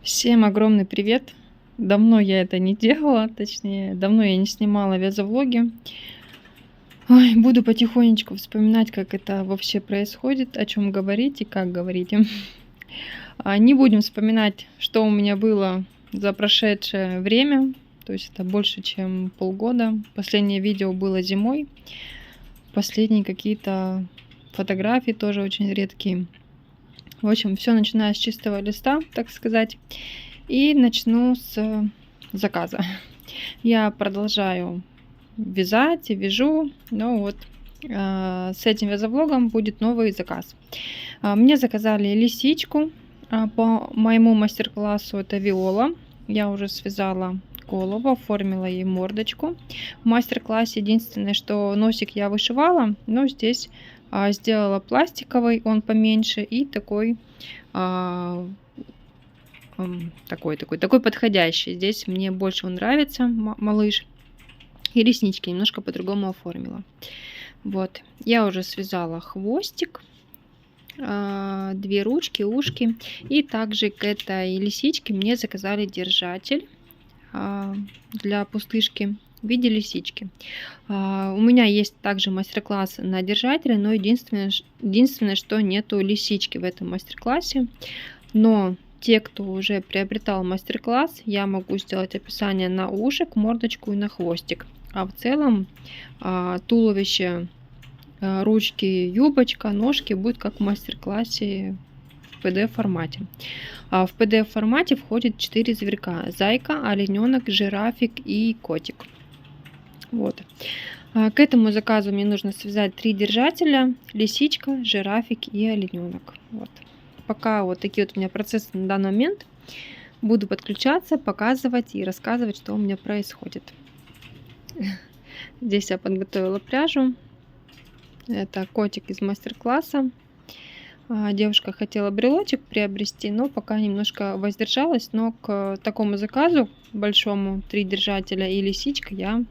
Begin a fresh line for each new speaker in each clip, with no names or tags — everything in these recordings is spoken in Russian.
Всем огромный привет! Давно я это не делала, точнее, давно я не снимала вязовлоги. Ой, буду потихонечку вспоминать, как это вообще происходит, о чем говорить и как говорить. Не будем вспоминать, что у меня было за прошедшее время. То есть это больше, чем полгода. Последнее видео было зимой. Последние какие-то фотографии тоже очень редкие. В общем, все начиная с чистого листа, так сказать. И начну с заказа. Я продолжаю вязать и вяжу, но вот с этим вязовлогом будет новый заказ. Мне заказали лисичку по моему мастер-классу, это Виола. Я уже связала голову, оформила ей мордочку. В мастер-классе единственное, что носик я вышивала, но здесь сделала пластиковый, он поменьше, и такой такой подходящий. Здесь мне больше он нравится, малыш. И реснички немножко по-другому оформила. Вот, я уже связала хвостик, 2 ручки, ушки. И также к этой лисичке мне заказали держатель для пустышки в виде лисички. У меня есть также мастер-класс на держателе, но единственное, что нету лисички в этом мастер-классе. Но те, кто уже приобретал мастер-класс, я могу сделать описание на ушек, мордочку и на хвостик. А в целом туловище, ручки, юбочка, ножки будет как в мастер-классе в PDF-формате. В PDF-формате входит 4 зверька: зайка, олененок, жирафик и котик. Вот. К этому заказу мне нужно связать 3 держателя: лисичка, жирафик и олененок. Вот. Пока вот такие вот у меня процессы на данный момент. Буду подключаться, показывать и рассказывать, что у меня происходит. Здесь я подготовила пряжу. Это котик из мастер-класса. Девушка хотела брелочек приобрести, но пока немножко воздержалась. Но к такому заказу большому, 3 держателя и лисичка, я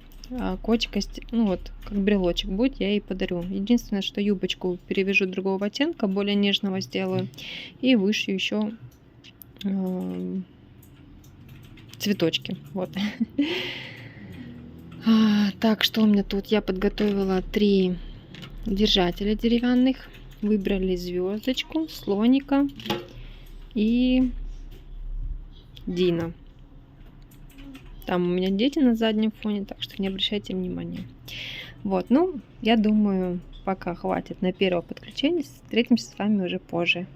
котика, ну вот, как брелочек будет, я ей подарю. Единственное, что юбочку перевяжу другого оттенка, более нежного сделаю. И вышью еще цветочки. Вот. Так, что у меня тут? Я подготовила 3 держателя деревянных. Выбрали звездочку, слоника и Дина. Там у меня дети на заднем фоне, так что не обращайте внимания. Вот, ну, я думаю, пока хватит на первое подключение. Встретимся с вами уже позже.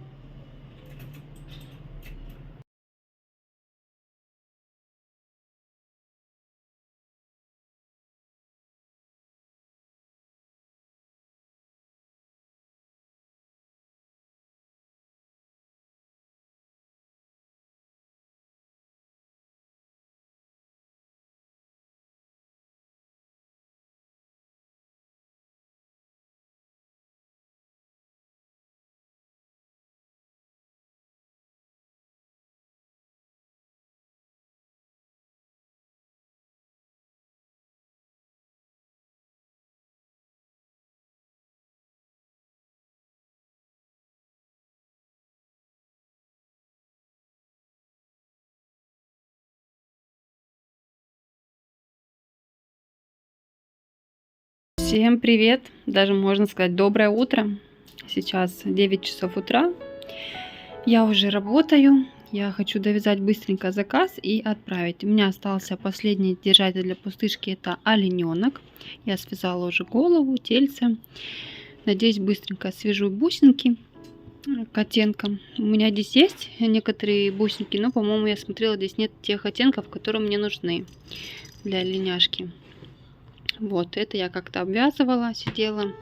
Всем привет! Даже можно сказать доброе утро. Сейчас 9 часов утра. Я уже работаю. Я хочу довязать быстренько заказ и отправить. У меня остался последний держатель для пустышки. Это олененок. Я связала уже голову, тельце. Надеюсь, быстренько свяжу бусинки к оттенкам. У меня здесь есть некоторые бусинки, но, по-моему, я смотрела, здесь нет тех оттенков, которые мне нужны для оленяшки. Вот, это я как-то обвязывала, сидела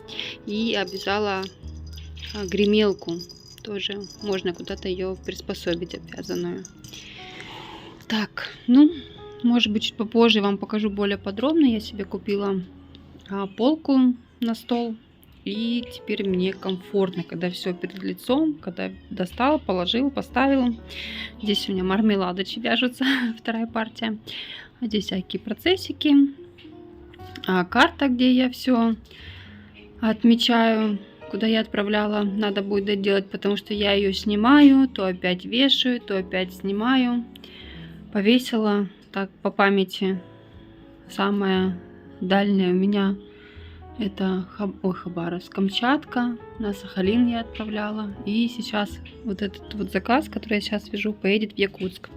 и обвязала гремелку. Тоже можно куда-то ее приспособить, обвязанную. Так, ну, может быть, чуть попозже вам покажу более подробно. Я себе купила полку на стол. И теперь мне комфортно, когда все перед лицом, когда достала, положила, поставила. Здесь у меня мармеладочки вяжутся, вторая партия. А здесь всякие процессики. Карта, где я все отмечаю, куда я отправляла, надо будет доделать, потому что я ее снимаю, то опять вешаю, то опять снимаю. Повесила так по памяти. Самая дальняя у меня это Хабаровск, Камчатка, на Сахалин я отправляла. И сейчас вот этот вот заказ, который я сейчас вяжу, поедет в Якутск.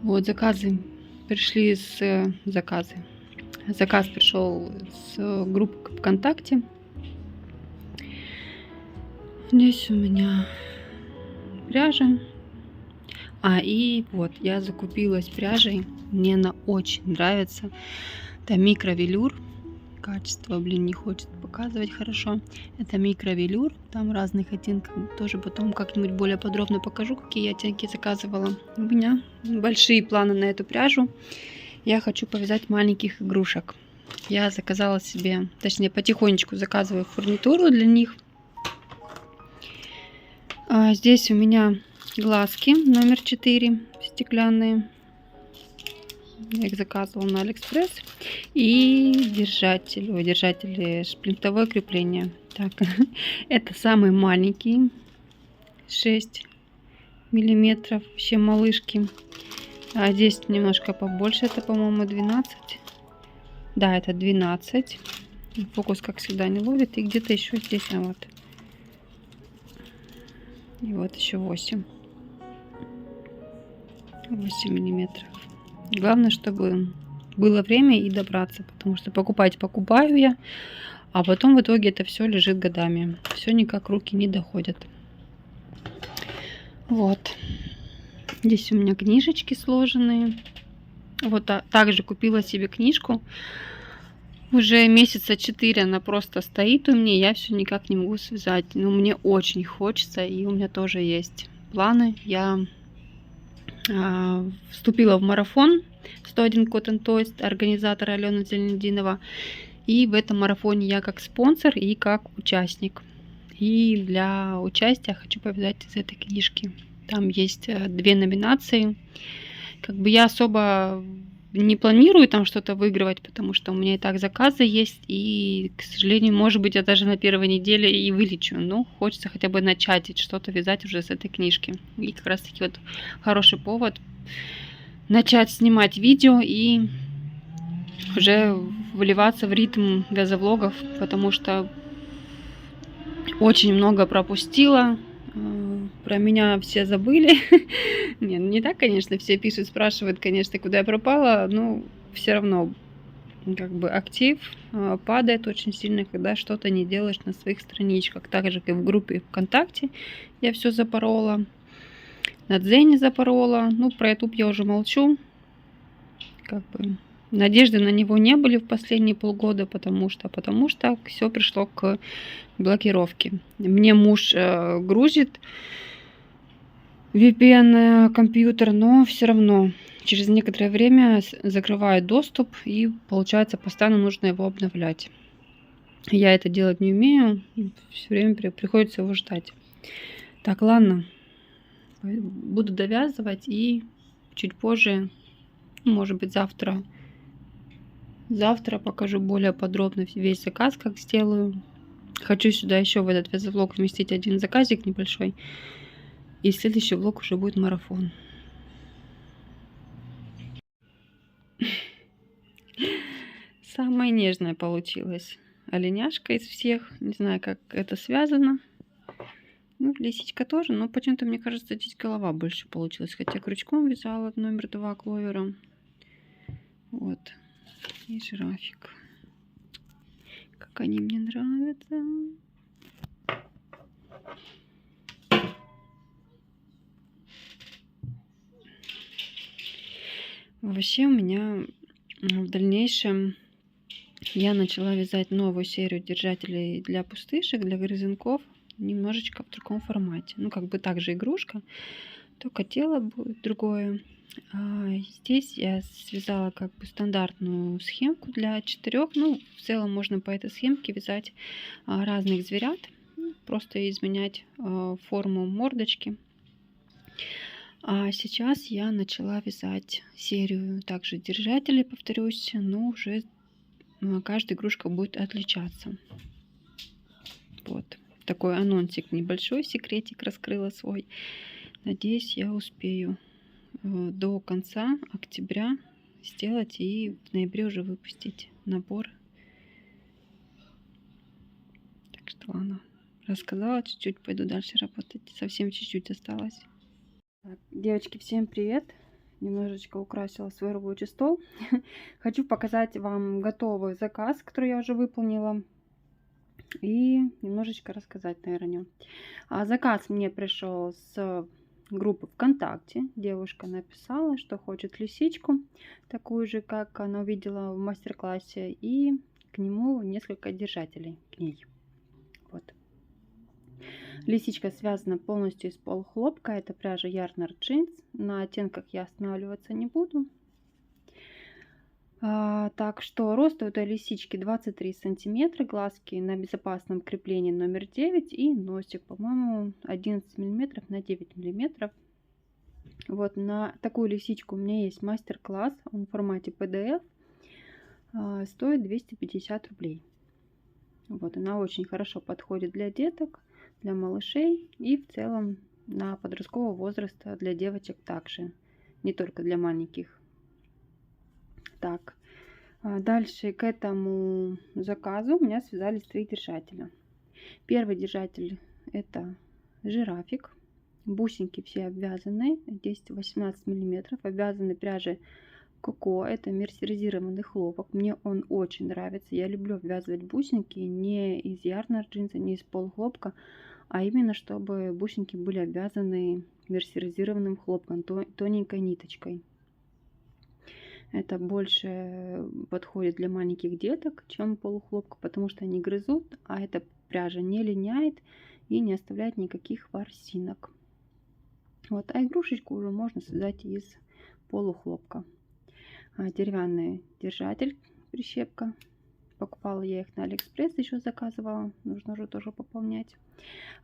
Вот заказы пришли с заказы. Заказ пришел с группы ВКонтакте. Здесь у меня пряжа. И вот я закупилась пряжей. Мне она очень нравится. Это микровелюр. Качество, не хочет показывать хорошо. Это микровелюр. Там разных оттенков. Тоже потом как-нибудь более подробно покажу, какие я оттенки заказывала. У меня большие планы на эту пряжу. Я хочу повязать маленьких игрушек. Я заказала себе, точнее потихонечку заказываю фурнитуру для них. Здесь у меня глазки номер 4 стеклянные. Я их заказывала на Алиэкспресс. И держатели шплинтовое крепление. Так, это самый маленький, 6 миллиметров, вообще малышки. А здесь немножко побольше, это, по-моему, 12. Да, это 12. Фокус, как всегда, не ловит. И где-то еще здесь, вот. И вот еще 8 миллиметров. Главное, чтобы было время и добраться, потому что покупаю я, а потом в итоге это все лежит годами. Все никак руки не доходят. Вот. Здесь у меня книжечки сложенные. Вот также купила себе книжку. Уже месяца 4 она просто стоит у меня. Я все никак не могу связать. Но мне очень хочется, и у меня тоже есть планы. Я вступила в марафон 101 Cotton Toys организатора Алена Зеленодинова. И в этом марафоне я как спонсор и как участник. И для участия хочу повязать из этой книжки. Там есть 2 номинации. Как бы я особо не планирую там что-то выигрывать, потому что у меня и так заказы есть. И, к сожалению, может быть, я даже на первой неделе и вылечу. Но хочется хотя бы начать что-то вязать уже с этой книжки. И как раз таки вот хороший повод начать снимать видео и уже вливаться в ритм вязовлогов, потому что очень много пропустила. Про меня все забыли. Не так, конечно, все пишут, спрашивают, конечно, куда я пропала, но все равно как бы актив падает очень сильно, когда что-то не делаешь на своих страничках. Так же, как и в группе ВКонтакте я все запорола, на Дзене запорола. Ну, про YouTube я уже молчу. Как бы надежды на него не были в последние полгода, потому что все пришло к блокировке. Мне муж грузит VPN компьютер, но все равно через некоторое время закрывает доступ, и получается постоянно нужно его обновлять. Я это делать не умею, все время приходится его ждать. Так, ладно, буду довязывать, и чуть позже, может быть, завтра покажу более подробно весь заказ, как сделаю. Хочу сюда еще в этот вязовлог вместить один заказик небольшой. И следующий влог уже будет марафон. Самая нежная получилась оленяшка из всех. Не знаю, как это связано. Ну, лисичка тоже, но почему-то, мне кажется, здесь голова больше получилась. Хотя крючком вязала номер 2 кловера. Вот. И жирафик. Как они мне нравятся. Вообще у меня в дальнейшем я начала вязать новую серию держателей для пустышек, для грызунков, немножечко в другом формате. Ну, как бы также игрушка, только тело будет другое. Здесь я связала как бы стандартную схемку для 4. Ну, в целом можно по этой схемке вязать разных зверят, просто изменять форму мордочки. А сейчас я начала вязать серию также держателей, повторюсь, но уже каждая игрушка будет отличаться. Вот. Такой анонсик небольшой, секретик раскрыла свой. Надеюсь, я успею до конца октября сделать и в ноябре уже выпустить набор. Так что ладно, рассказала чуть-чуть, пойду дальше работать. Совсем чуть-чуть осталось. Так, девочки, всем привет! Немножечко украсила свой рабочий стол. Хочу показать вам готовый заказ, который я уже выполнила. И немножечко рассказать, наверное, о нем. Заказ мне пришел с группы ВКонтакте. Девушка написала, что хочет лисичку, такую же, как она увидела в мастер-классе, и к нему несколько держателей к ней. Вот. Лисичка связана полностью из полухлопка. Это пряжа Yarnard Jeans. На оттенках я останавливаться не буду. Так что рост у этой лисички 23 сантиметра, глазки на безопасном креплении номер 9 и носик, по-моему, 11 миллиметров на 9 миллиметров. Вот на такую лисичку у меня есть мастер-класс, он в формате PDF, стоит 250 рублей. Вот, она очень хорошо подходит для деток, для малышей и в целом на подросткового возраста для девочек также, не только для маленьких. Так, дальше к этому заказу у меня связались 3 держателя. Первый держатель это жирафик. Бусинки все обвязаны. Здесь 18 миллиметров. Обвязаны пряжей Коко. Это мерсеризированный хлопок. Мне он очень нравится. Я люблю обвязывать бусинки не из Yarnard джинса, не из полухлопка, а именно чтобы бусинки были обвязаны мерсеризированным хлопком, тоненькой ниточкой. Это больше подходит для маленьких деток, чем полухлопка, потому что они грызут, а эта пряжа не линяет и не оставляет никаких ворсинок. Вот, а игрушечку уже можно связать из полухлопка. Деревянный держатель, прищепка. Покупала я их на Алиэкспресс, еще заказывала. Нужно уже тоже пополнять.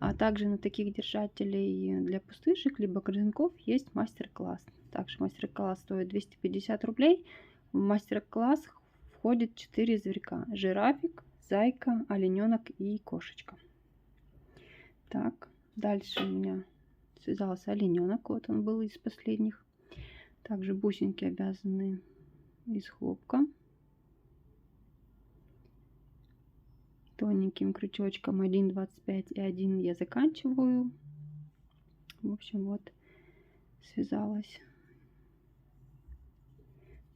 А также на таких держателей для пустышек либо грызунков есть мастер-класс. Также мастер-класс стоит 250 рублей. В мастер-класс входит 4 зверька. Жирафик, зайка, олененок и кошечка. Так, дальше у меня связался олененок. Вот он был из последних. Также бусинки обвязаны из хлопка. Тоненьким крючочком 1,25 и 1 я заканчиваю. В общем, вот связалась.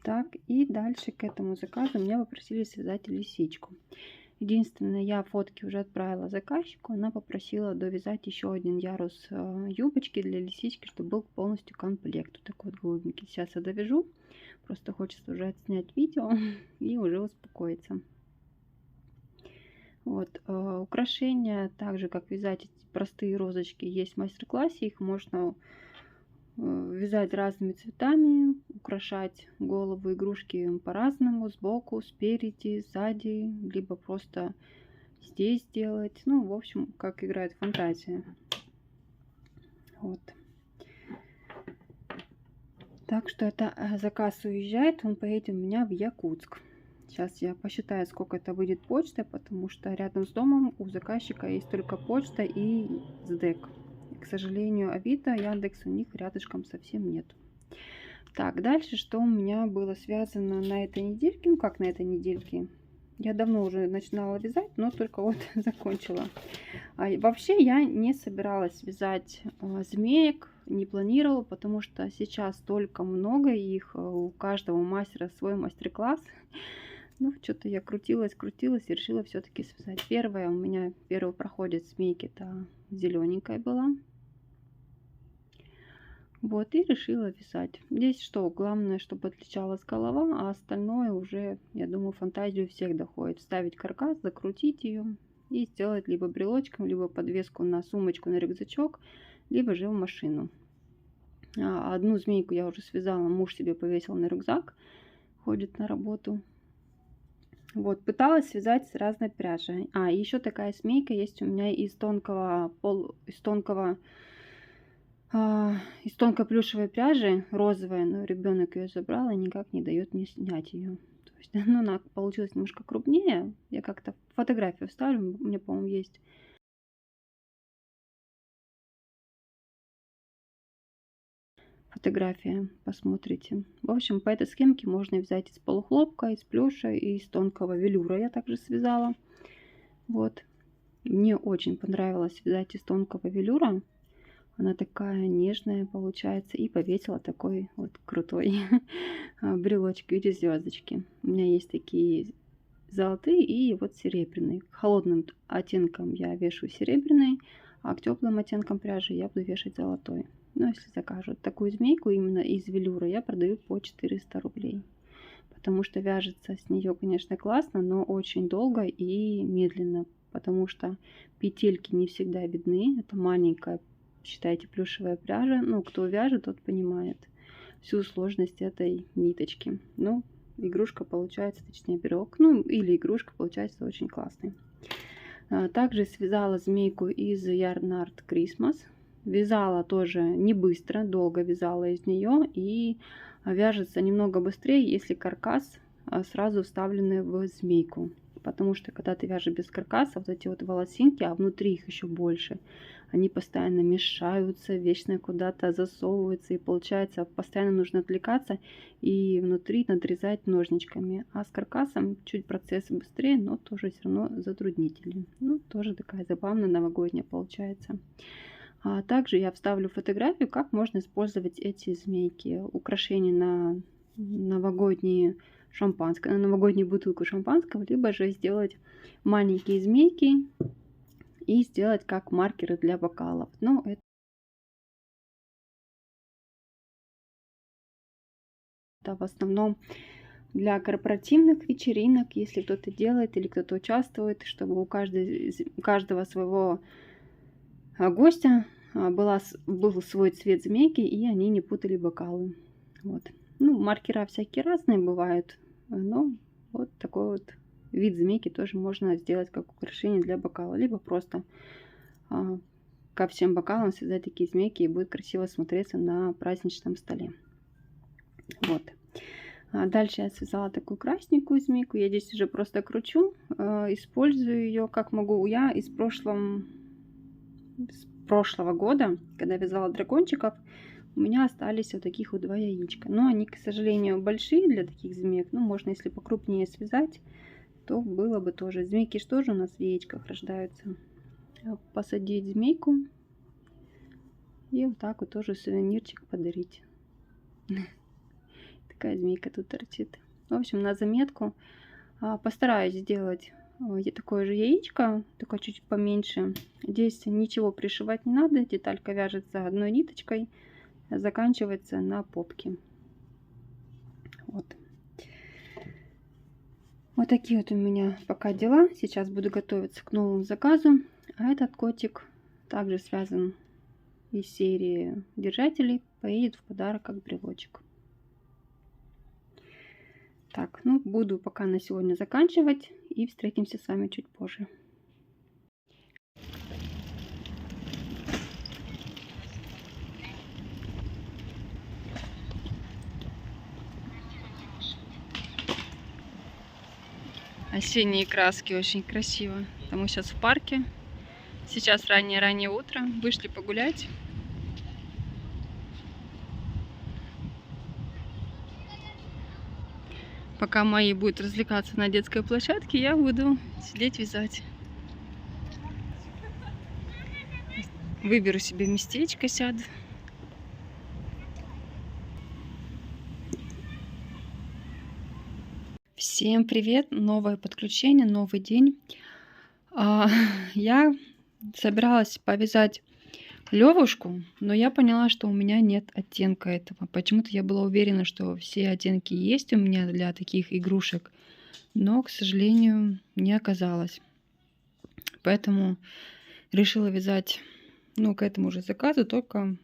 Так, и дальше к этому заказу меня попросили связать лисичку. Единственное, я фотки уже отправила заказчику. Она попросила довязать еще один ярус юбочки для лисички, чтобы был полностью комплект. Вот такой вот голубенький. Сейчас я довяжу. Просто хочется уже отснять видео и уже успокоиться. Вот, украшения, так же как вязать эти простые розочки, есть в мастер-классе. Их можно вязать разными цветами, украшать голову игрушки по-разному, сбоку, спереди, сзади, либо просто здесь делать. Ну, в общем, как играет фантазия. Вот. Так что это заказ уезжает, он поедет у меня в Якутск. Сейчас я посчитаю, сколько это выйдет почтой, потому что рядом с домом у заказчика есть только почта и СДЭК. К сожалению, Авито, Яндекс у них рядышком совсем нет. Так, дальше, что у меня было связано на этой недельке, ну как на этой недельке, я давно уже начинала вязать, но только вот закончила. Вообще я не собиралась вязать змеек, не планировала, потому что сейчас столько много их, у каждого мастера свой мастер-класс. Ну, что-то я крутилась и решила все-таки связать. Первая у меня, первый проходит змейки, это зелененькая была. Вот, и решила вязать. Здесь что, главное, чтобы отличалась голова, а остальное уже, я думаю, фантазию всех доходит. Вставить каркас, закрутить ее и сделать либо брелочком, либо подвеску на сумочку, на рюкзачок, либо же в машину. Одну змейку я уже связала, муж себе повесил на рюкзак, ходит на работу. Вот, пыталась связать с разной пряжей. Еще такая змейка есть у меня из тонкой плюшевой пряжи, розовая, но ребенок ее забрал и никак не дает мне снять ее. То есть, ну, она получилась немножко крупнее. Я как-то фотографию вставлю, у меня, по-моему, есть. фотография, посмотрите. В общем, по этой схемке можно взять из полухлопка, из плюша и из тонкого велюра. Я также связала. Вот. Мне очень понравилось вязать из тонкого велюра. Она такая нежная получается. И повесила такой вот крутой брелочек в виде звездочки. У меня есть такие золотые и вот серебряные. К холодным оттенкам я вешаю серебряный, а к теплым оттенкам пряжи я буду вешать золотой. Но если закажут такую змейку именно из велюра, я продаю по 400 рублей. Потому что вяжется с нее, конечно, классно, но очень долго и медленно. Потому что петельки не всегда видны. Это маленькая, считайте, плюшевая пряжа. Ну, кто вяжет, тот понимает всю сложность этой ниточки. Ну, игрушка получается, точнее пирог, ну или игрушка получается очень классный. Также связала змейку из Yarn Art Christmas. Вязала тоже не быстро, долго вязала из нее, и вяжется немного быстрее, если каркас сразу вставленный в змейку. Потому что когда ты вяжешь без каркаса, вот эти вот волосинки, а внутри их еще больше, они постоянно мешаются, вечно куда-то засовываются, и получается постоянно нужно отвлекаться и внутри надрезать ножничками. А с каркасом чуть процесс быстрее, но тоже все равно затруднительный. Ну, тоже такая забавная новогодняя получается. А также я вставлю фотографию, как можно использовать эти змейки. Украшения на новогодние шампанское, на новогоднюю бутылку шампанского, либо же сделать маленькие змейки и сделать как маркеры для бокалов. Но это в основном для корпоративных вечеринок, если кто-то делает или кто-то участвует, чтобы у каждого своего гостя был свой цвет змейки, и они не путали бокалы. Вот. Ну, маркера всякие разные бывают, но вот такой вот вид змейки тоже можно сделать как украшение для бокала, либо просто ко всем бокалам связать такие змейки, и будет красиво смотреться на праздничном столе. Вот. Дальше я связала такую красненькую змейку. Я здесь уже просто кручу, использую ее как могу. Я с прошлого года, когда вязала дракончиков, у меня остались вот таких вот 2 яичка. Но они, к сожалению, большие для таких змеек. Ну, можно, если покрупнее связать, то было бы тоже. Змейки же тоже у нас в яичках рождаются. Посадить змейку и вот так вот тоже сувенирчик подарить. Такая змейка тут торчит. В общем, на заметку постараюсь сделать такое же яичко, только чуть поменьше. Здесь ничего пришивать не надо, деталька вяжется одной ниточкой, заканчивается на попке. Вот. Вот такие вот у меня пока дела. Сейчас буду готовиться к новому заказу. А этот котик также связан из серии держателей, поедет в подарок как брелочек. Так, ну буду пока на сегодня заканчивать, и встретимся с вами чуть позже. Осенние краски очень красиво. Мы сейчас в парке. Сейчас раннее утро. Вышли погулять. Пока мои будут развлекаться на детской площадке, я буду сидеть вязать. Выберу себе местечко, сяду. Всем привет! Новое подключение, новый день. Я собиралась повязать левушку, но я поняла, что у меня нет оттенка этого. Почему-то я была уверена, что все оттенки есть у меня для таких игрушек, но, к сожалению, не оказалось. Поэтому решила вязать, к этому же заказу только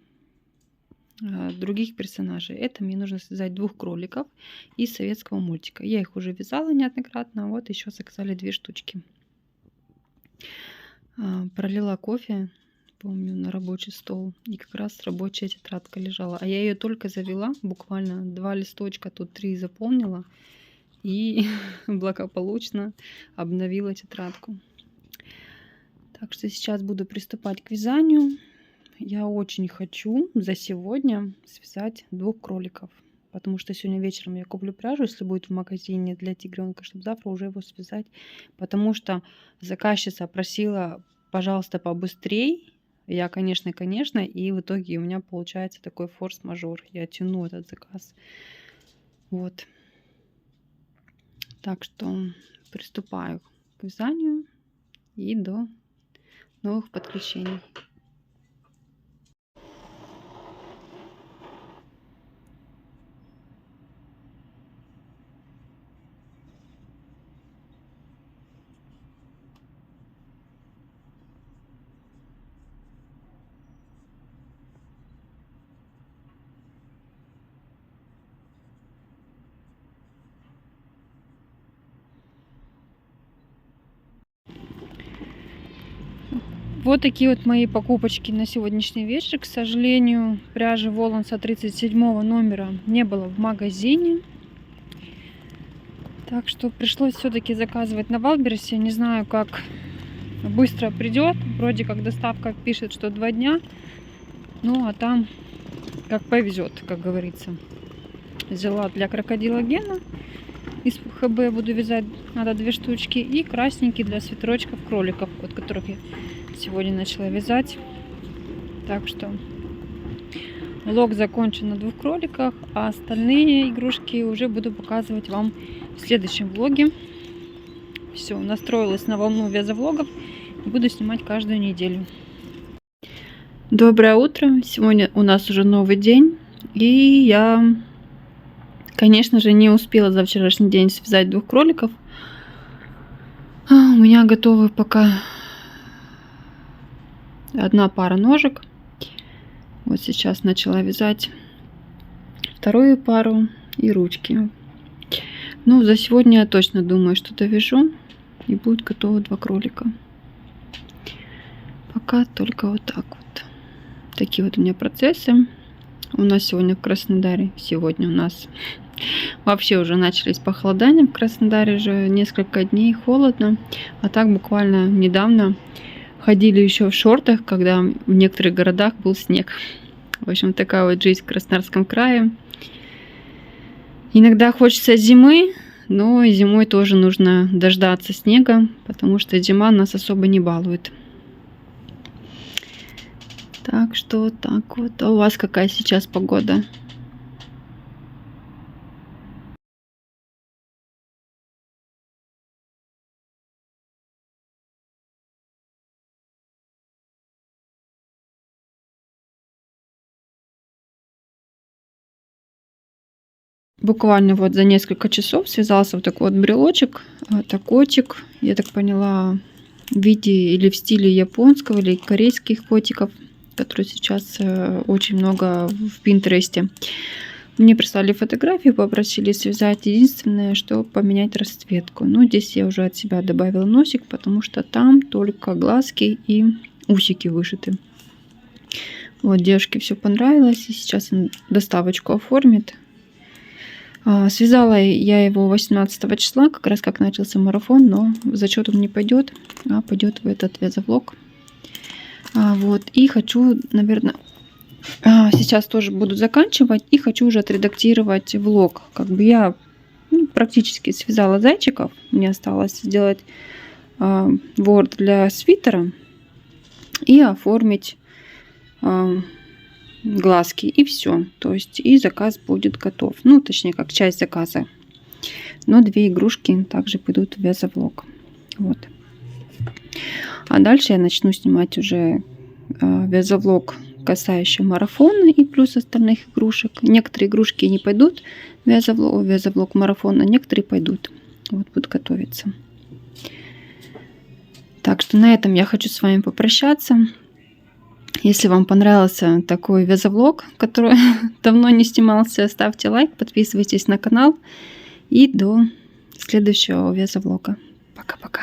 других персонажей. Это мне нужно связать 2 кроликов из советского мультика. Я их уже вязала неоднократно, вот еще заказали 2 штучки. Пролила кофе, помню, на рабочий стол, и как раз рабочая тетрадка лежала. А я ее только завела, буквально 2 листочка, тут 3 заполнила, и благополучно обновила тетрадку. Так что сейчас буду приступать к вязанию. я очень хочу за сегодня связать 2 кроликов. Потому что сегодня вечером я куплю пряжу, если будет в магазине для тигренка, чтобы завтра уже его связать. Потому что заказчица просила, пожалуйста, побыстрей. Я, конечно, и в итоге у меня получается такой форс-мажор. Я тяну этот заказ. Вот. Так что приступаю к вязанию и до новых подключений. Вот такие вот мои покупочки на сегодняшний вечер. К сожалению, пряжи Воланса 37 номера не было в магазине. Так что пришлось все-таки заказывать на Валбересе. Не знаю, как быстро придет. Вроде как доставка пишет, что 2 дня. Ну, а там как повезет, как говорится. Взяла для крокодила Гена. Из ХБ буду вязать, надо 2 штучки. И красненькие для свитерочков кроликов, от которых я сегодня начала вязать. Так что влог закончен на 2 кроликах, а остальные игрушки уже буду показывать вам в следующем влоге. Все, настроилась на волну вязовлогов и буду снимать каждую неделю. Доброе утро! Сегодня у нас уже новый день, и я, конечно же, не успела за вчерашний день связать 2 кроликов. У меня готовы пока 1 пара ножек. Вот сейчас начала вязать 2 пару и ручки. Ну, за сегодня я точно думаю, что довяжу и будет готово 2 кролика. Пока только вот так вот. Такие вот у меня процессы. У нас сегодня в Краснодаре, сегодня у нас вообще уже начались похолодания. В Краснодаре уже несколько дней холодно, а так буквально недавно ходили еще в шортах, когда в некоторых городах был снег. В общем, такая вот жизнь в Краснодарском крае. Иногда хочется зимы, но зимой тоже нужно дождаться снега, потому что зима нас особо не балует. Так что так вот. А у вас какая сейчас погода? Буквально вот за несколько часов связался вот такой вот брелочек. Это котик, я так поняла, в виде или в стиле японского или корейских котиков, которые сейчас очень много в Пинтересте. Мне прислали фотографии, попросили связать. Единственное, что поменять расцветку. Но здесь я уже от себя добавила носик, потому что там только глазки и усики вышиты. Вот, девушке все понравилось, и сейчас доставочку оформит. Связала я его 18 числа, как раз как начался марафон, но в зачет он не пойдет, а пойдет в этот вязовлог. Вот, и хочу, наверное, сейчас тоже буду заканчивать, и хочу уже отредактировать влог. Как бы я практически связала зайчиков, мне осталось сделать ворд для свитера и оформить глазки, и все. То есть и заказ будет готов. Ну, точнее, как часть заказа. Но 2 игрушки также пойдут в вязовлог. Вот. А дальше я начну снимать уже вязовлог, касающий марафона и плюс остальных игрушек. Некоторые игрушки не пойдут в вязовлог марафона, некоторые пойдут. Вот, будут готовиться. Так что на этом я хочу с вами попрощаться. Если вам понравился такой вязовлог, который давно не снимался, ставьте лайк, подписывайтесь на канал. И до следующего вязовлога. Пока-пока.